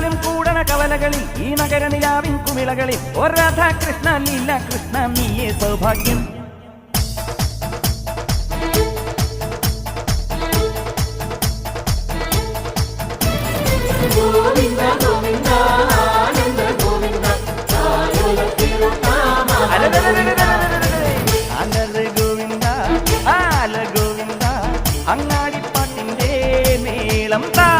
കൂടിയാലും കൂടണ കവലകളിൽ ഈ നഗര നിലാവിൻ കുമിളകളിൽ ഒരു രാധാകൃഷ്ണ ലീല കൃഷ്ണ നീയേ സൗഭാഗ്യം. ഗോവിന്ദ ആല ഗോവിന്ദ അങ്ങാടിപ്പാട്ടിന്റെ മേളം താ.